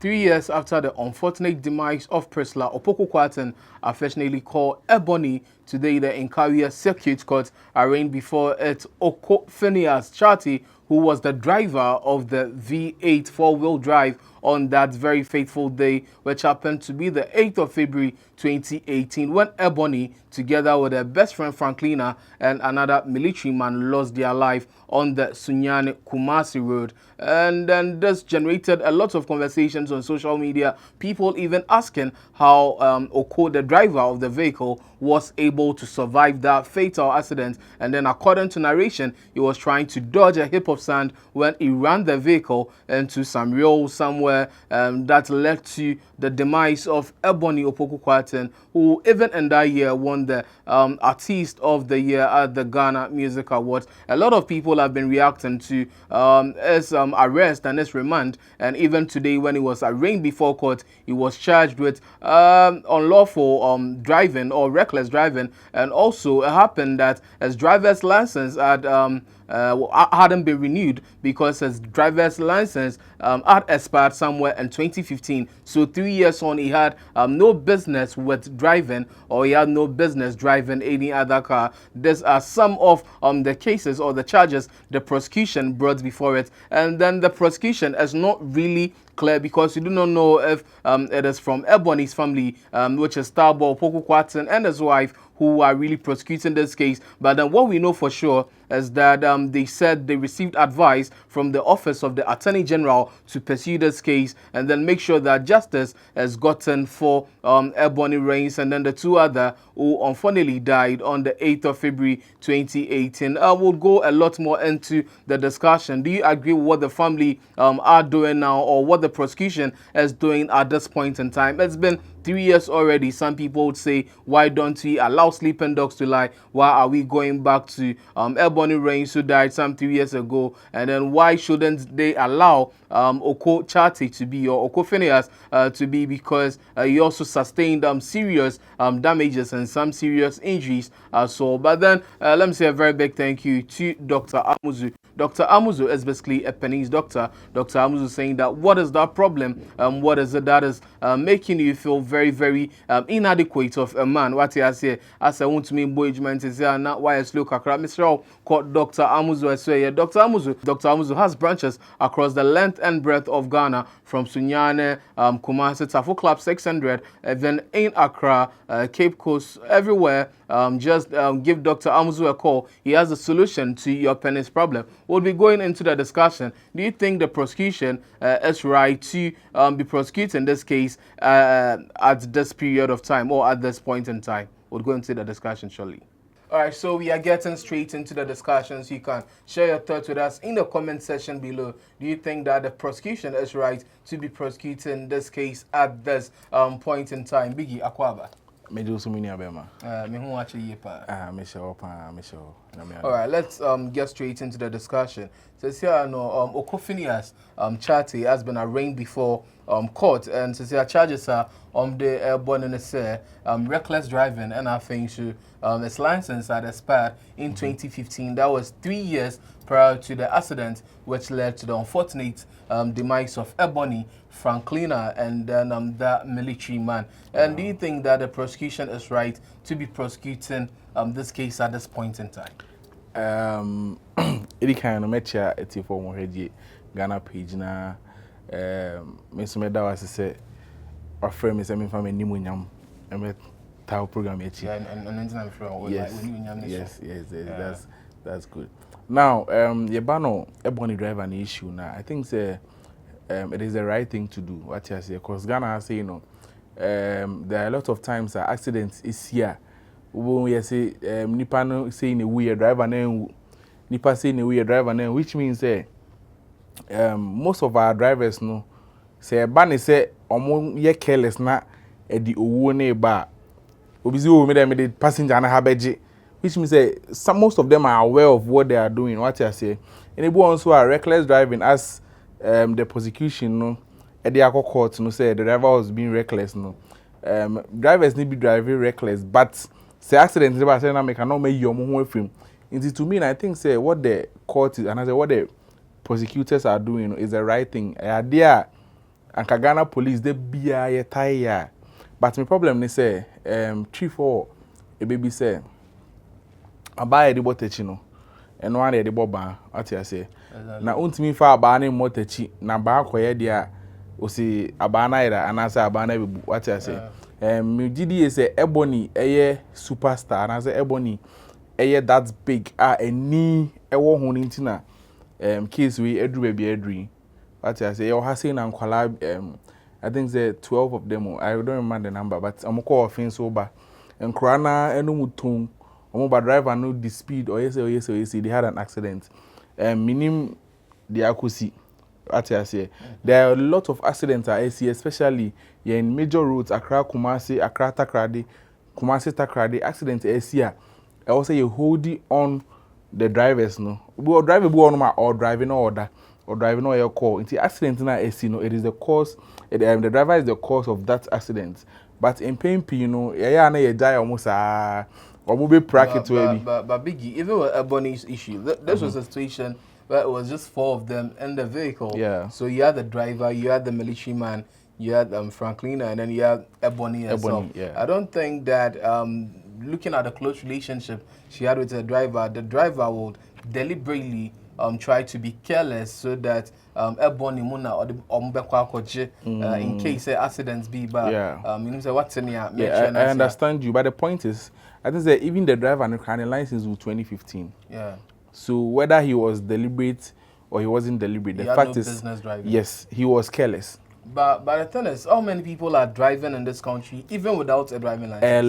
3 years after the unfortunate demise of Priscilla Opoku-Kwarteng, affectionately called Ebony, today the Inkaria Circuit Court arraigned before it Phineas Charty, who was the driver of the V8 four-wheel drive on that very fateful day, which happened to be the 8th of February 2018, when Ebony, together with her best friend Franklina and another military man, lost their life on the Sunyani Kumasi Road. And then this generated a lot of conversations on social media, people even asking how Oko, the driver of the vehicle, was able to survive that fatal accident. And then according to narration, he was trying to dodge a heap of sand when he ran the vehicle into some real somewhere that led to the demise of Ebony Opoku-Kwarteng, who even in that year won the Artist of the Year at the Ghana Music Awards. A lot of people have been reacting to his arrest and his remand, and even today when he was arraigned before court, he was charged with unlawful driving or reckless driving, and also it happened that his driver's license hadn't been renewed because his driver's license had expired somewhere in 2015. So 3 years on, he had no business with driving, or he had no business driving any other car. These are some of the cases or the charges the prosecution brought before it, and then the prosecution is not really clear because you do not know if it is from Ebony's family, which is Starboy Opoku-Kwarteng and his wife, who are really prosecuting this case. But then what we know for sure is that they said they received advice from the Office of the Attorney General to pursue this case and then make sure that justice is gotten for Ebony Reign and then the two other who unfortunately died on the 8th of February 2018. We'll go a lot more into the discussion. Do you agree with what the family are doing now, or what the prosecution is doing at this point in time? It's been 3 years already. Some people would say, why don't we allow sleeping dogs to lie? Why are we going back to Ebony Reign, who died some 3 years ago? And then why shouldn't they allow Oko Charty to be, or Oko Phineas to be, because he also sustained serious damages and some serious injuries as well. But then let me say a very big thank you to Dr. Amuzu. Dr. Amuzu is basically a Penny's doctor. Dr. Amuzu saying that what is that problem? What is it that is making you feel very, very inadequate of a man? What I say, as I want to mean engagement is here not why it's look across. Mr. called Dr. Amuzu. I swear, yeah, Dr. Amuzu has branches across the length and breadth of Ghana, from Sunyani, Kumasi, Tafo Club 600, then in Accra, Cape Coast, everywhere. Just give Dr. Amuzu a call. He has a solution to your penis problem. We'll be going into the discussion. Do you think the prosecution is right to be prosecuting this case at this period of time, or at this point in time? We'll go into the discussion shortly. All right, so we are getting straight into the discussions. You can share your thoughts with us in the comment section below. Do you think that the prosecution is right to be prosecuting this case at this point in time? Biggie Akwaba. All right, let's get straight into the discussion. So here, Oko Phineas Charty has been arraigned before court, and so charges are the born in the reckless driving, and I think his license had expired in 2015. That was 3 years prior to the accident, which led to the unfortunate demise of Ebony, Franklina, and then that military man. And do you think that the prosecution is right to be prosecuting this case at this point in time? It kind of mecha eti for mo heji Ghana page na me so me da was say our friend me say me fam enimu nyam e me taw program echi. Yeah, and yes, that's good. Now ye ba no Ebony driver na issue na, I think say it is the right thing to do, what you say, because Ghana has say, there are a lot of times that accidents is here. When we say nipa no saying a weird driver name, nipa saying a weird driver name, which means most of our drivers no say ban say ye careless na e di owo na ba obizi o me dem passenger na habeje, which means most of them are aware of what they are doing, what you say. And people also are reckless driving, as the prosecution no at the court no say the driver was being reckless. No drivers need be driving reckless, but say accident never say na make cannot make your own film. To me, I think say what the court is, and I say what the prosecutors are doing is the right thing. Idea and Ghana police they be a tie. But my problem is say 3-4 a baby say I buy the botechino and one the boba what I say. Na untimi fa abana motechi na ba akoye dia o si abana ira anase abana bebu what I say. Me gidi say Ebony eye superstar and say Ebony eye that's big eni ewo ho ntina case we edru baby edru what I say you ha say na nkwala I think say 12 of them I don't remember the number but I'm call offense over and krana enu muton omo driver no the speed or yes they had an accident minim the akusi what I say there are a lot of accidents I see especially in major roads Accra Kumasi Accra Takrady Kumasi Takrady accidents I see I also you holding on the drivers no we driver be on my or driving order or driving or your call into accident na I see no it is the cause the driver is the cause of that accident but in pain you know yeah na you die almost or maybe bracket but Biggie, even with Ebony's issue, this was a situation where it was just 4 of them in the vehicle. Yeah. So you had the driver, you had the militiaman, you had Franklina, and then you had Ebony herself. Yeah. I don't think that looking at the close relationship she had with the driver would deliberately try to be careless so that Ebony Muna or the Ombekwa in case accidents be bad. Yeah. You know say what's in here? Yeah, I understand you, but the point is, I think that even the driver had a license in 2015. Yeah. So whether he was deliberate or he wasn't deliberate, the fact is, yes, he was careless. But the thing is, how many people are driving in this country even without a driving license?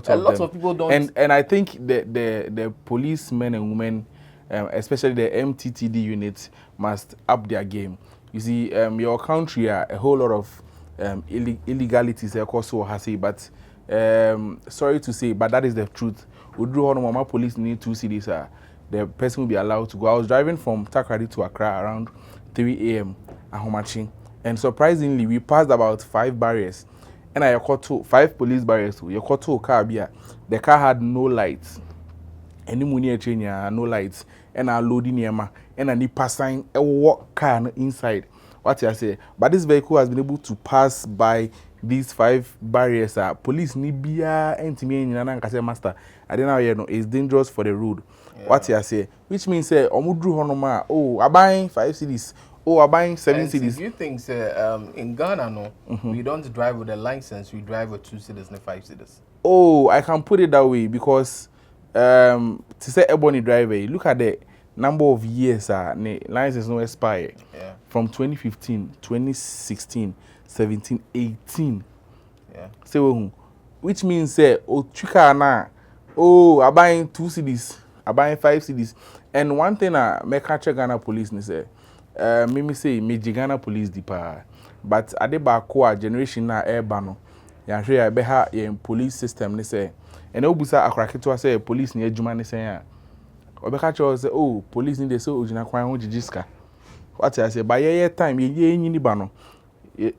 A lot of people don't. And I think the policemen and women, especially the MTTD units, must up their game. You see, your country a whole lot of illegalities also has it, but sorry to say, but that is the truth. We do on my police need 2 cities. The person will be allowed to go. I was driving from Takrady to Accra around 3 a.m. at Homachin, and surprisingly, we passed about 5 barriers, and I caught 5 police barriers. You caught 2 car beer. The car had no lights. Any money train no lights, and I loading yama, and I need passing a walk car inside. What I say, but this vehicle has been able to pass by these 5 barriers. Police need be and master. I don't know, you know, it's dangerous for the road. Yeah. What I say, which means omudru honoma. Oh, I buying 5 cities. Oh, I buying 7 cities. Do you think in Ghana no, we don't drive with a license, we drive with 2 cities and 5 cities? Oh, I can put it that way because to say Ebony driver, look at the number of years license no expire. Yeah. From 2015, 2016, 17, 18. Yeah. So which means say I buying 2 cities, I buying 5 cities. And one thing me catch Ghana police ni say me say me Ghana police depa but ade ba ko generation na eba no ya hwe ya be ha police system ni say and obusa akraketo say police ni adwuma ni say a obeka cho say oh police ni dey say ojina kwan ho gigiska what I say by ye time ye enyi ni ba no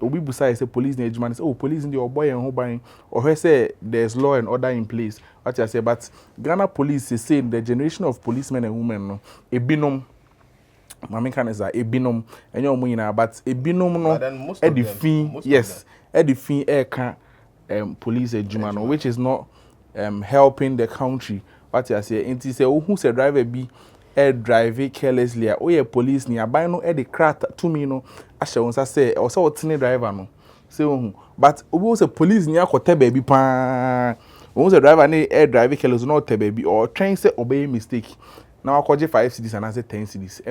obi busa say police ni adwuma ni say oh police ni dey oboy en ho ban or say there's law and order in place what I say but Ghana police is saying the generation of policemen and women no ebinom mama kan is ebinom enyo omo nyina but ebinom no edifin yes edifin ka police adwuma no which is not helping the country what I say enti say who say driver be drive carelessly o ye police ni aban no the crat to me no ahye won say o say otene driver no say who but obi say police ni akota ba bi pa won say driver ni drive careless no te ba bi or train say obey mistake na wakoje 5 cities and say 10 cities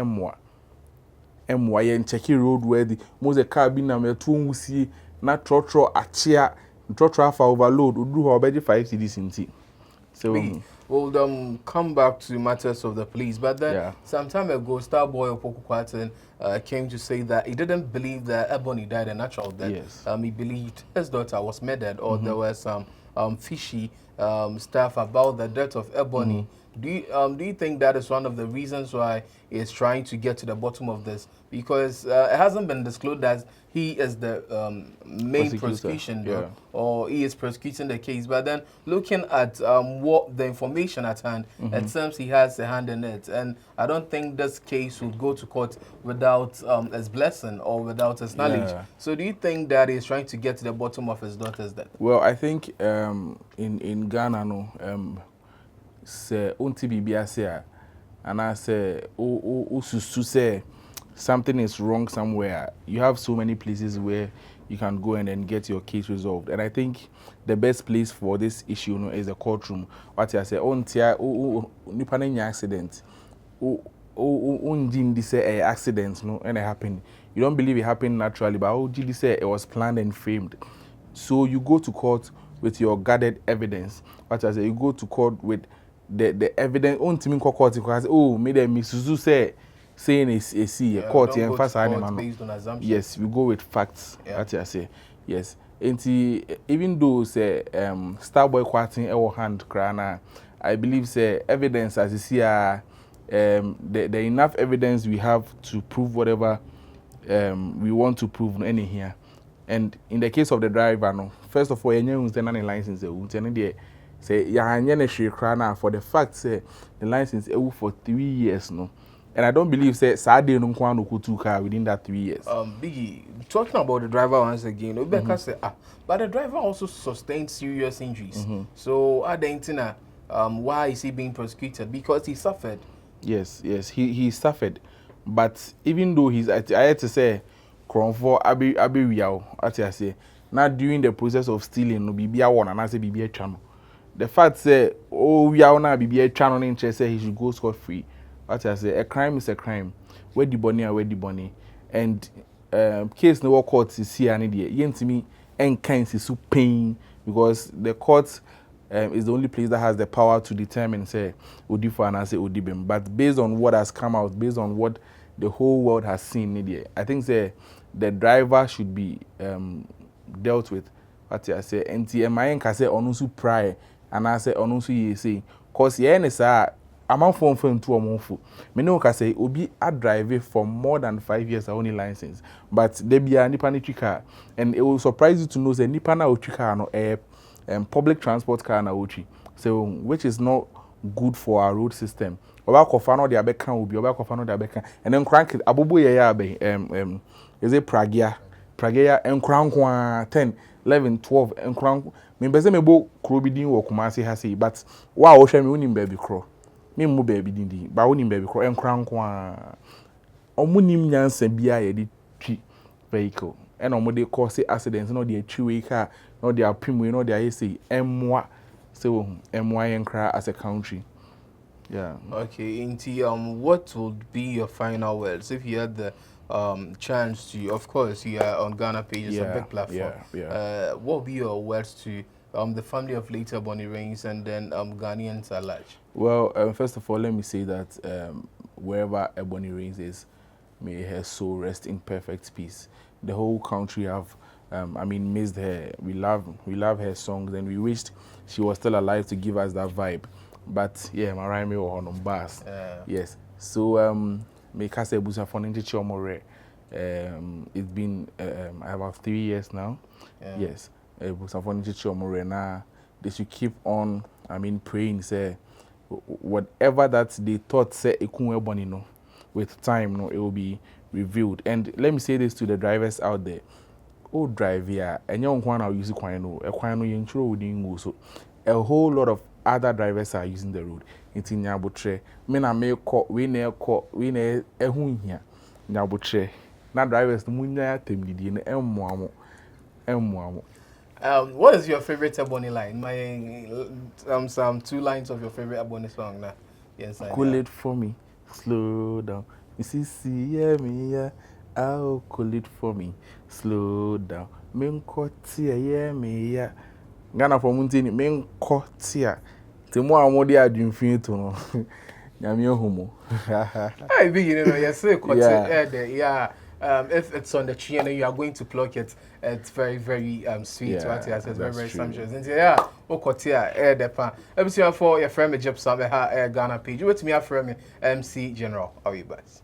emwa ye check road worthy mo say car bi na meto nwusie na trotro achia trotro afa overload odu ho obeje 5 cities inti so we'll come back to matters of the police, but then some time ago, Starboy Opoku came to say that he didn't believe that Ebony died a natural death. Yes. He believed his daughter was murdered or there was some fishy stuff about the death of Ebony. Do you think that is one of the reasons why he's trying to get to the bottom of this? Because it hasn't been disclosed that he is the main prosecution, though, or he is prosecuting the case. But then looking at what the information at hand, it seems he has a hand in it. And I don't think this case would go to court without his blessing or without his knowledge. So do you think that he's trying to get to the bottom of his daughter's death? Well, I think in Ghana, no, say unti bibia say and I say susu say something is wrong somewhere. You have so many places where you can go and then get your case resolved, and I think the best place for this issue, you know, is the courtroom. What I say unti nipa na accident unjin this say accident, no, and it happened. You don't believe it happened naturally, but unjin say it was planned and framed. So you go to court with your gathered evidence. What I say, you go to court with the evidence. On to me court because me the Misuzu saying is a court here based on assumption. Yes, we go with facts. What I say, yes. And even though say Starboy quarting our hand crana, I believe say evidence as you see the enough evidence we have to prove whatever we want to prove any here. And in the case of the driver, no, first of all, you know, the license, say, for the fact, say, the license for 3 years, no. And I don't believe, say, Saturday, no one could car within that 3 years. Biggie, talking about the driver once again, Rebecca said, but the driver also sustained serious injuries. So, I don't know, why is he being prosecuted? Because he suffered. Yes, he suffered. But even though I had to say, Cronfor Abi Riao, as I say, not during the process of stealing, no BBA one and I say BBA channel. The fact say, oh, we are now BBA channel interest, say he should go scot free. As I say, a crime is a crime. Where the bunny, where the bunny. And case no court is here and idiot. Yen to me, and kinds is so pain because the court is the only place that has the power to determine, say, Odifa and I say Odibim. But based on what has come out, based on what the whole world has seen, idiot, I think say the driver should be dealt with. What I say, and TMI can say onusu pry, and I say onusu ye say, cause ye ne sa amount from to a month. Me no can say obi a drive for more than 5 years only license, but they be a nipa car, and it will surprise you to know that nipa na car no public transport car na uchi, so which is not good for our road system. Oba kofano de abeka obi oba kofano de abeka, and then crank abobo ye ya be is it Pragia enkran 10 11 12 enkran me beze me bo kro bi din wo Kumasi ha sei, but wa wo hwe me unim ba bi kro me mu ba bi din di ba unim ba bi kro enkran omunim nyansa bia ye di twi vehicle and omode cause accident no de twi we car no de apim no de aye sei emwa so emwa enkra as a country. Yeah. Okay, Inti, what would be your final words if you had the chance to, of course, you are on GhPage, it's a big platform. What would be your words to the family of late Ebony Reign and then Ghanaians at large? Well, first of all, let me say that wherever Ebony Reign is, may her soul rest in perfect peace. The whole country have, missed her. We love her songs, and we wished she was still alive to give us that vibe. But yeah, my rhyme on bass. Yes. So make us a busa for more. It's been about 3 years now. Yes. Busa for more now. They should keep on. Praying. Say whatever that they thought say Ebony no, with time no, it will be revealed. And let me say this to the drivers out there. Oh, drive here. And young one are using quino. A quino intro within so a whole lot of other drivers are using the road. It's in Nyabutre. Me na me call, we ne ehun here. Nyabutre. Na drivers the munya temdidi ne emwamo. What is your favorite Ebony line? My some 2 lines of your favorite Ebony song now. Yes, cool it for me. Slow down. You see, me, yeah. I'll cool it for me. Slow down. Me me, yeah. Ghana for Muntini, men cotia. The more I'm more dear, do Yamio homo. I begin, yes, yeah. if it's on the tree and you are going to pluck it, it's very, very sweet. Yeah, What it's very, very true. sumptuous. And yeah, Okotia, the pan. Every for your friend, Ghana page. Wait to me, friend, MC General. How are you guys?